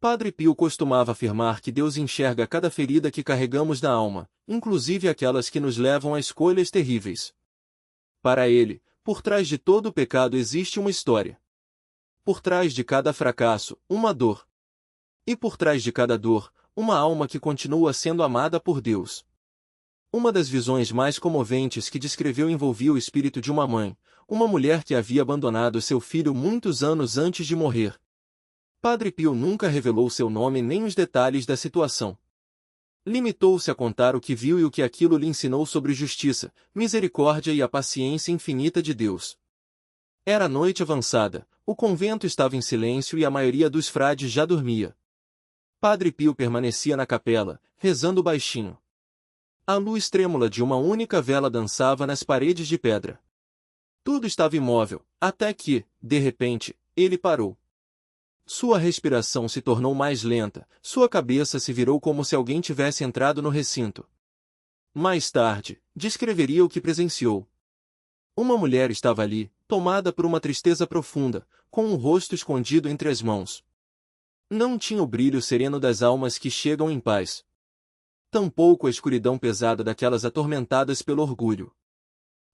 Padre Pio costumava afirmar que Deus enxerga cada ferida que carregamos na alma, inclusive aquelas que nos levam a escolhas terríveis. Para ele, por trás de todo o pecado existe uma história. Por trás de cada fracasso, uma dor. E por trás de cada dor, uma alma que continua sendo amada por Deus. Uma das visões mais comoventes que descreveu envolvia o espírito de uma mulher que havia abandonado seu filho muitos anos antes de morrer. Padre Pio nunca revelou seu nome nem os detalhes da situação. Limitou-se a contar o que viu e o que aquilo lhe ensinou sobre justiça, misericórdia e a paciência infinita de Deus. Era noite avançada, o convento estava em silêncio e a maioria dos frades já dormia. Padre Pio permanecia na capela, rezando baixinho. A luz trêmula de uma única vela dançava nas paredes de pedra. Tudo estava imóvel, até que, de repente, ele parou. Sua respiração se tornou mais lenta, sua cabeça se virou como se alguém tivesse entrado no recinto. Mais tarde, descreveria o que presenciou. Uma mulher estava ali, tomada por uma tristeza profunda, com o rosto escondido entre as mãos. Não tinha o brilho sereno das almas que chegam em paz. Tampouco a escuridão pesada daquelas atormentadas pelo orgulho.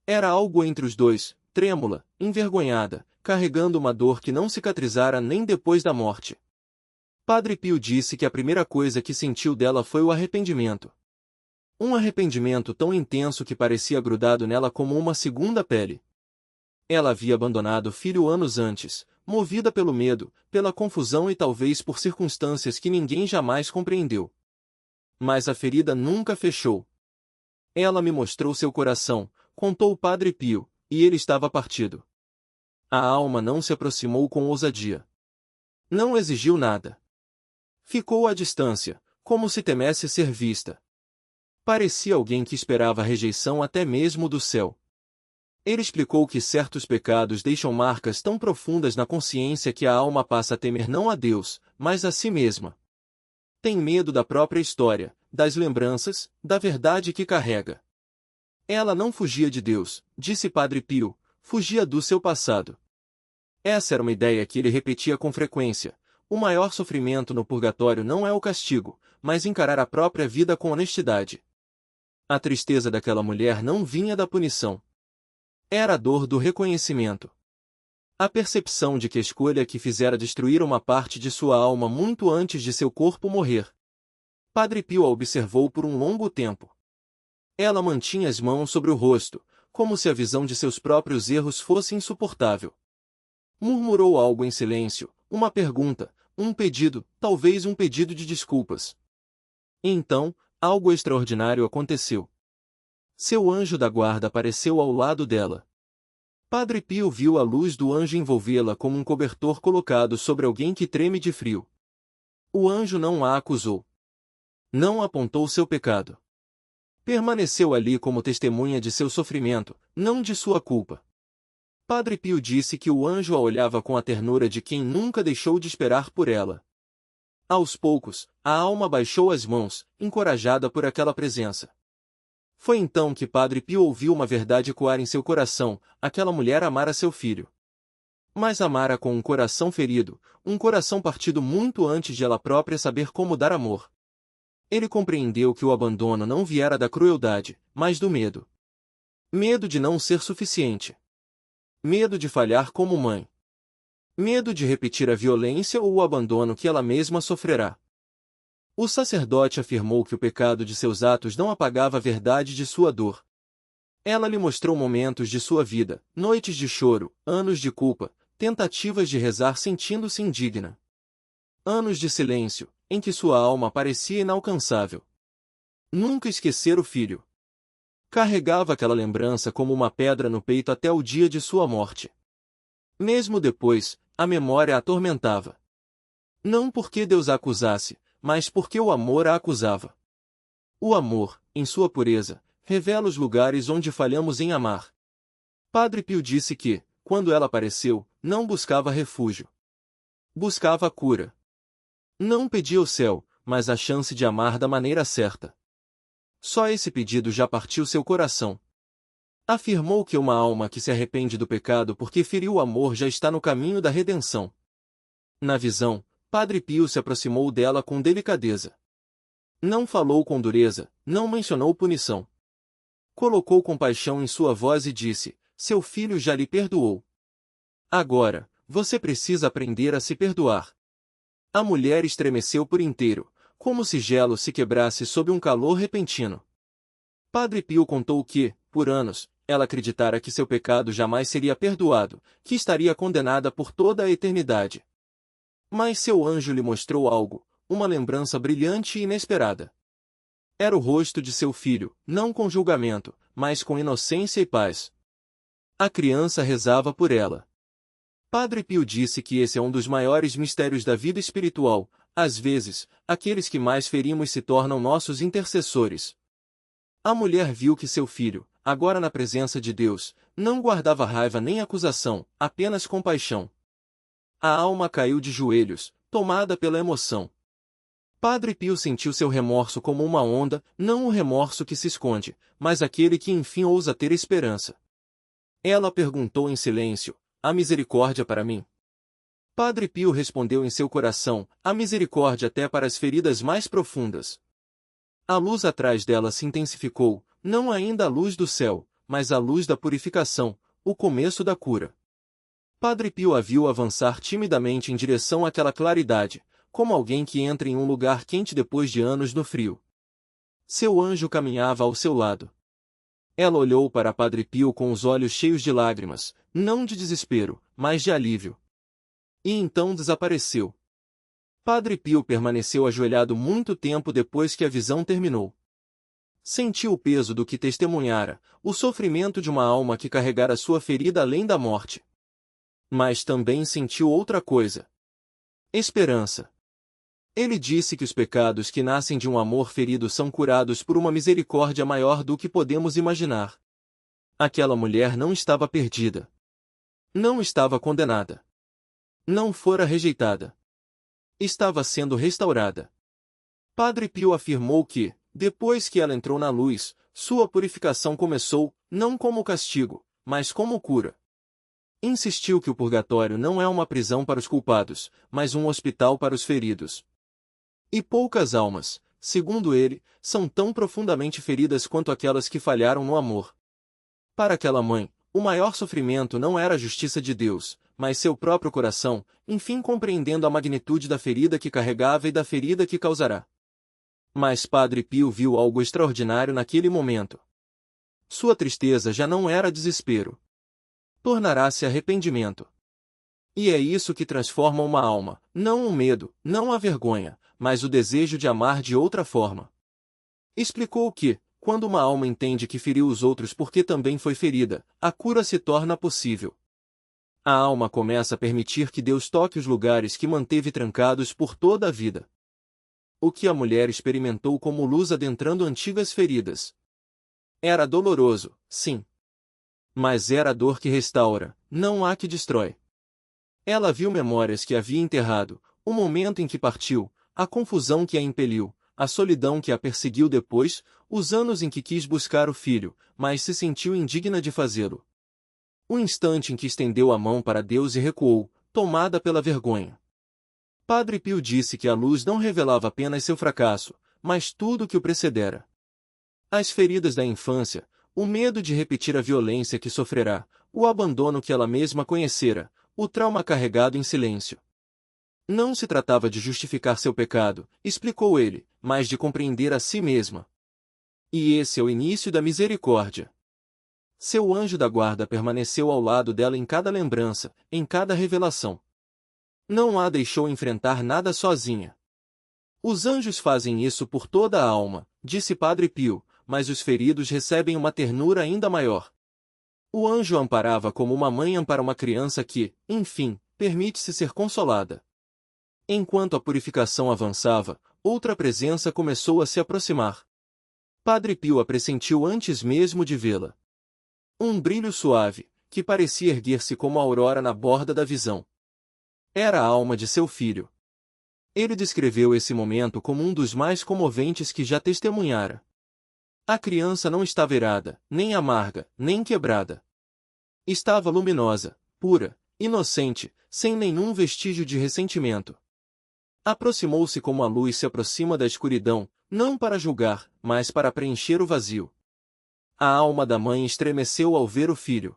Era algo entre os dois, trêmula, envergonhada, carregando uma dor que não cicatrizara nem depois da morte. Padre Pio disse que a primeira coisa que sentiu dela foi o arrependimento. Um arrependimento tão intenso que parecia grudado nela como uma segunda pele. Ela havia abandonado o filho anos antes, movida pelo medo, pela confusão e talvez por circunstâncias que ninguém jamais compreendeu. Mas a ferida nunca fechou. Ela me mostrou seu coração, contou o Padre Pio, e ele estava partido. A alma não se aproximou com ousadia. Não exigiu nada. Ficou à distância, como se temesse ser vista. Parecia alguém que esperava a rejeição até mesmo do céu. Ele explicou que certos pecados deixam marcas tão profundas na consciência que a alma passa a temer não a Deus, mas a si mesma. Tem medo da própria história, das lembranças, da verdade que carrega. Ela não fugia de Deus, disse Padre Pio, fugia do seu passado. Essa era uma ideia que ele repetia com frequência. O maior sofrimento no purgatório não é o castigo, mas encarar a própria vida com honestidade. A tristeza daquela mulher não vinha da punição. Era a dor do reconhecimento. A percepção de que a escolha que fizera destruir uma parte de sua alma muito antes de seu corpo morrer. Padre Pio a observou por um longo tempo. Ela mantinha as mãos sobre o rosto, como se a visão de seus próprios erros fosse insuportável. Murmurou algo em silêncio, uma pergunta, um pedido, talvez um pedido de desculpas. E então, algo extraordinário aconteceu. Seu anjo da guarda apareceu ao lado dela. Padre Pio viu a luz do anjo envolvê-la como um cobertor colocado sobre alguém que treme de frio. O anjo não a acusou. Não apontou seu pecado. Permaneceu ali como testemunha de seu sofrimento, não de sua culpa. Padre Pio disse que o anjo a olhava com a ternura de quem nunca deixou de esperar por ela. Aos poucos, a alma baixou as mãos, encorajada por aquela presença. Foi então que Padre Pio ouviu uma verdade ecoar em seu coração: aquela mulher amara seu filho. Mas amara com um coração ferido, um coração partido muito antes de ela própria saber como dar amor. Ele compreendeu que o abandono não viera da crueldade, mas do medo. Medo de não ser suficiente. Medo de falhar como mãe. Medo de repetir a violência ou o abandono que ela mesma sofrerá. O sacerdote afirmou que o pecado de seus atos não apagava a verdade de sua dor. Ela lhe mostrou momentos de sua vida, noites de choro, anos de culpa, tentativas de rezar sentindo-se indigna. Anos de silêncio, em que sua alma parecia inalcançável. Nunca esquecer o filho. Carregava aquela lembrança como uma pedra no peito até o dia de sua morte. Mesmo depois, a memória a atormentava. Não porque Deus a acusasse, mas porque o amor a acusava. O amor, em sua pureza, revela os lugares onde falhamos em amar. Padre Pio disse que, quando ela apareceu, não buscava refúgio. Buscava a cura. Não pedia o céu, mas a chance de amar da maneira certa. Só esse pedido já partiu seu coração. Afirmou que uma alma que se arrepende do pecado porque feriu o amor já está no caminho da redenção. Na visão, Padre Pio se aproximou dela com delicadeza. Não falou com dureza, não mencionou punição. Colocou compaixão em sua voz e disse: seu filho já lhe perdoou. Agora, você precisa aprender a se perdoar. A mulher estremeceu por inteiro, como se gelo se quebrasse sob um calor repentino. Padre Pio contou que, por anos, ela acreditara que seu pecado jamais seria perdoado, que estaria condenada por toda a eternidade. Mas seu anjo lhe mostrou algo, uma lembrança brilhante e inesperada. Era o rosto de seu filho, não com julgamento, mas com inocência e paz. A criança rezava por ela. Padre Pio disse que esse é um dos maiores mistérios da vida espiritual. Às vezes, aqueles que mais ferimos se tornam nossos intercessores. A mulher viu que seu filho, agora na presença de Deus, não guardava raiva nem acusação, apenas compaixão. A alma caiu de joelhos, tomada pela emoção. Padre Pio sentiu seu remorso como uma onda, não o remorso que se esconde, mas aquele que enfim ousa ter esperança. Ela perguntou em silêncio: há misericórdia para mim? Padre Pio respondeu em seu coração: há misericórdia até para as feridas mais profundas. A luz atrás dela se intensificou, não ainda a luz do céu, mas a luz da purificação, o começo da cura. Padre Pio a viu avançar timidamente em direção àquela claridade, como alguém que entra em um lugar quente depois de anos no frio. Seu anjo caminhava ao seu lado. Ela olhou para Padre Pio com os olhos cheios de lágrimas, não de desespero, mas de alívio. E então desapareceu. Padre Pio permaneceu ajoelhado muito tempo depois que a visão terminou. Sentiu o peso do que testemunhara, o sofrimento de uma alma que carregara sua ferida além da morte. Mas também sentiu outra coisa: esperança. Ele disse que os pecados que nascem de um amor ferido são curados por uma misericórdia maior do que podemos imaginar. Aquela mulher não estava perdida. Não estava condenada. Não fora rejeitada. Estava sendo restaurada. Padre Pio afirmou que, depois que ela entrou na luz, sua purificação começou, não como castigo, mas como cura. Insistiu que o purgatório não é uma prisão para os culpados, mas um hospital para os feridos. E poucas almas, segundo ele, são tão profundamente feridas quanto aquelas que falharam no amor. Para aquela mãe, o maior sofrimento não era a justiça de Deus, mas seu próprio coração, enfim compreendendo a magnitude da ferida que carregava e da ferida que causará. Mas Padre Pio viu algo extraordinário naquele momento. Sua tristeza já não era desespero. Tornará-se arrependimento. E é isso que transforma uma alma, não o medo, não a vergonha, mas o desejo de amar de outra forma. Explicou que, quando uma alma entende que feriu os outros porque também foi ferida, a cura se torna possível. A alma começa a permitir que Deus toque os lugares que manteve trancados por toda a vida. O que a mulher experimentou como luz adentrando antigas feridas. Era doloroso, sim. Mas era a dor que restaura, não a que destrói. Ela viu memórias que havia enterrado, o momento em que partiu, a confusão que a impeliu, a solidão que a perseguiu depois, os anos em que quis buscar o filho, mas se sentiu indigna de fazê-lo. O instante em que estendeu a mão para Deus e recuou, tomada pela vergonha. Padre Pio disse que a luz não revelava apenas seu fracasso, mas tudo o que o precedera. As feridas da infância, o medo de repetir a violência que sofrerá, o abandono que ela mesma conhecera, o trauma carregado em silêncio. Não se tratava de justificar seu pecado, explicou ele, mas de compreender a si mesma. E esse é o início da misericórdia. Seu anjo da guarda permaneceu ao lado dela em cada lembrança, em cada revelação. Não a deixou enfrentar nada sozinha. Os anjos fazem isso por toda a alma, disse Padre Pio, mas os feridos recebem uma ternura ainda maior. O anjo amparava como uma mãe ampara uma criança que, enfim, permite-se ser consolada. Enquanto a purificação avançava, outra presença começou a se aproximar. Padre Pio a pressentiu antes mesmo de vê-la. Um brilho suave, que parecia erguer-se como a aurora na borda da visão. Era a alma de seu filho. Ele descreveu esse momento como um dos mais comoventes que já testemunhara. A criança não estava irada, nem amarga, nem quebrada. Estava luminosa, pura, inocente, sem nenhum vestígio de ressentimento. Aproximou-se como a luz se aproxima da escuridão, não para julgar, mas para preencher o vazio. A alma da mãe estremeceu ao ver o filho.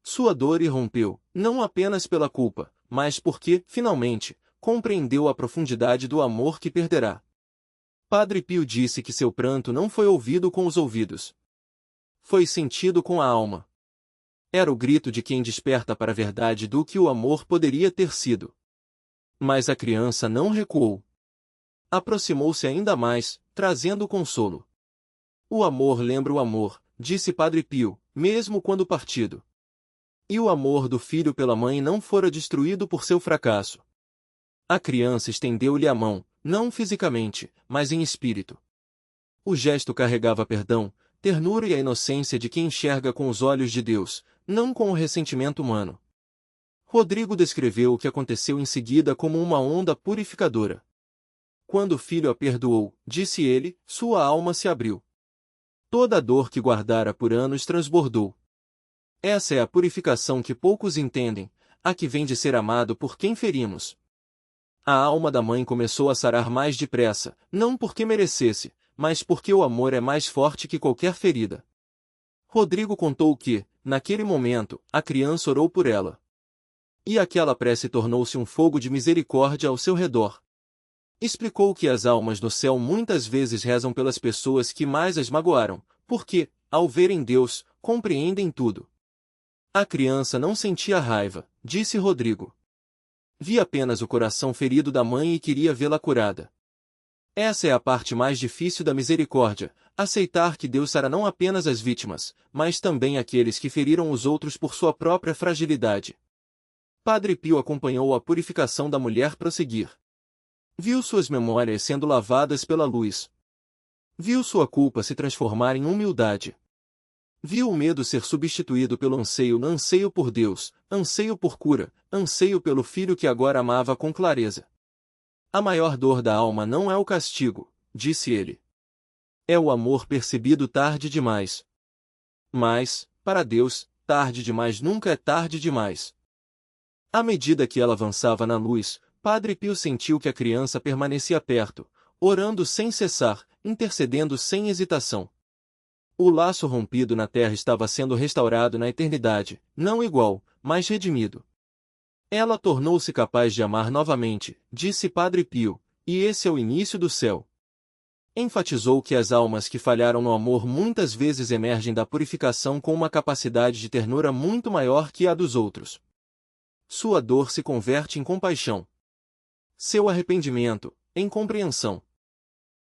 Sua dor irrompeu, não apenas pela culpa, mas porque, finalmente, compreendeu a profundidade do amor que perderá. Padre Pio disse que seu pranto não foi ouvido com os ouvidos. Foi sentido com a alma. Era o grito de quem desperta para a verdade do que o amor poderia ter sido. Mas a criança não recuou. Aproximou-se ainda mais, trazendo consolo. O amor lembra o amor, disse Padre Pio, mesmo quando partido. E o amor do filho pela mãe não fora destruído por seu fracasso. A criança estendeu-lhe a mão, não fisicamente, mas em espírito. O gesto carregava perdão, ternura e a inocência de quem enxerga com os olhos de Deus, não com o ressentimento humano. Rodrigo descreveu o que aconteceu em seguida como uma onda purificadora. Quando o filho a perdoou, disse ele, sua alma se abriu. Toda a dor que guardara por anos transbordou. Essa é a purificação que poucos entendem, a que vem de ser amado por quem ferimos. A alma da mãe começou a sarar mais depressa, não porque merecesse, mas porque o amor é mais forte que qualquer ferida. Rodrigo contou que, naquele momento, a criança orou por ela. E aquela prece tornou-se um fogo de misericórdia ao seu redor. Explicou que as almas no céu muitas vezes rezam pelas pessoas que mais as magoaram, porque, ao verem Deus, compreendem tudo. A criança não sentia raiva, disse Rodrigo. Via apenas o coração ferido da mãe e queria vê-la curada. Essa é a parte mais difícil da misericórdia, aceitar que Deus sara não apenas as vítimas, mas também aqueles que feriram os outros por sua própria fragilidade. Padre Pio acompanhou a purificação da mulher prosseguir. Viu suas memórias sendo lavadas pela luz. Viu sua culpa se transformar em humildade. Viu o medo ser substituído pelo anseio por Deus, anseio por cura, anseio pelo filho que agora amava com clareza. A maior dor da alma não é o castigo, disse ele. É o amor percebido tarde demais. Mas, para Deus, tarde demais nunca é tarde demais. À medida que ela avançava na luz, Padre Pio sentiu que a criança permanecia perto, orando sem cessar, intercedendo sem hesitação. O laço rompido na terra estava sendo restaurado na eternidade, não igual, mas redimido. Ela tornou-se capaz de amar novamente, disse Padre Pio, e esse é o início do céu. Enfatizou que as almas que falharam no amor muitas vezes emergem da purificação com uma capacidade de ternura muito maior que a dos outros. Sua dor se converte em compaixão. Seu arrependimento, em compreensão.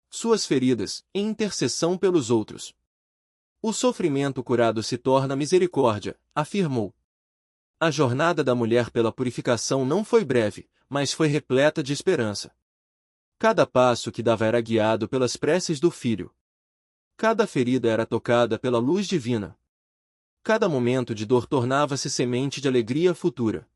Suas feridas, em intercessão pelos outros. O sofrimento curado se torna misericórdia, afirmou. A jornada da mulher pela purificação não foi breve, mas foi repleta de esperança. Cada passo que dava era guiado pelas preces do filho. Cada ferida era tocada pela luz divina. Cada momento de dor tornava-se semente de alegria futura.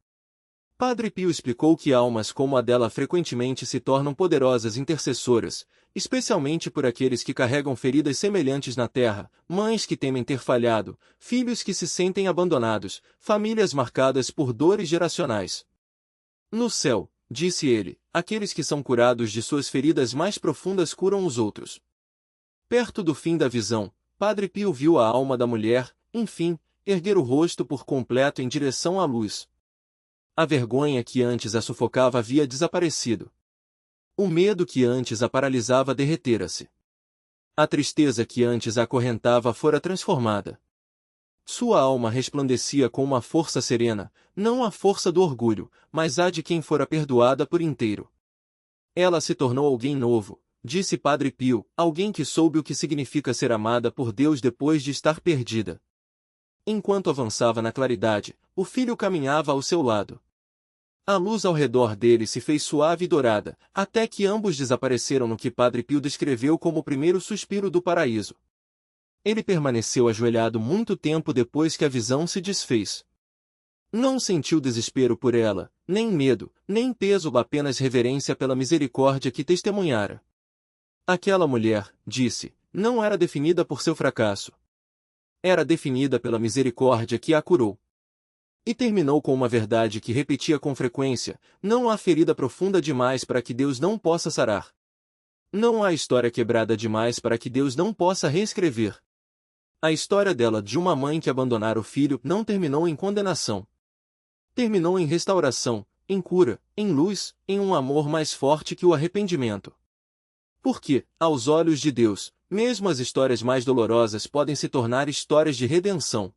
Padre Pio explicou que almas como a dela frequentemente se tornam poderosas intercessoras, especialmente por aqueles que carregam feridas semelhantes na terra, mães que temem ter falhado, filhos que se sentem abandonados, famílias marcadas por dores geracionais. No céu, disse ele, aqueles que são curados de suas feridas mais profundas curam os outros. Perto do fim da visão, Padre Pio viu a alma da mulher, enfim, erguer o rosto por completo em direção à luz. A vergonha que antes a sufocava havia desaparecido. O medo que antes a paralisava derretera-se. A tristeza que antes a acorrentava fora transformada. Sua alma resplandecia com uma força serena, não a força do orgulho, mas a de quem fora perdoada por inteiro. Ela se tornou alguém novo, disse Padre Pio, alguém que soube o que significa ser amada por Deus depois de estar perdida. Enquanto avançava na claridade, o filho caminhava ao seu lado. A luz ao redor dele se fez suave e dourada, até que ambos desapareceram no que Padre Pio descreveu como o primeiro suspiro do paraíso. Ele permaneceu ajoelhado muito tempo depois que a visão se desfez. Não sentiu desespero por ela, nem medo, nem peso, apenas reverência pela misericórdia que testemunhara. Aquela mulher, disse, não era definida por seu fracasso. Era definida pela misericórdia que a curou. E terminou com uma verdade que repetia com frequência: não há ferida profunda demais para que Deus não possa sarar. Não há história quebrada demais para que Deus não possa reescrever. A história dela de uma mãe que abandonara o filho não terminou em condenação. Terminou em restauração, em cura, em luz, em um amor mais forte que o arrependimento. Porque, aos olhos de Deus, mesmo as histórias mais dolorosas podem se tornar histórias de redenção.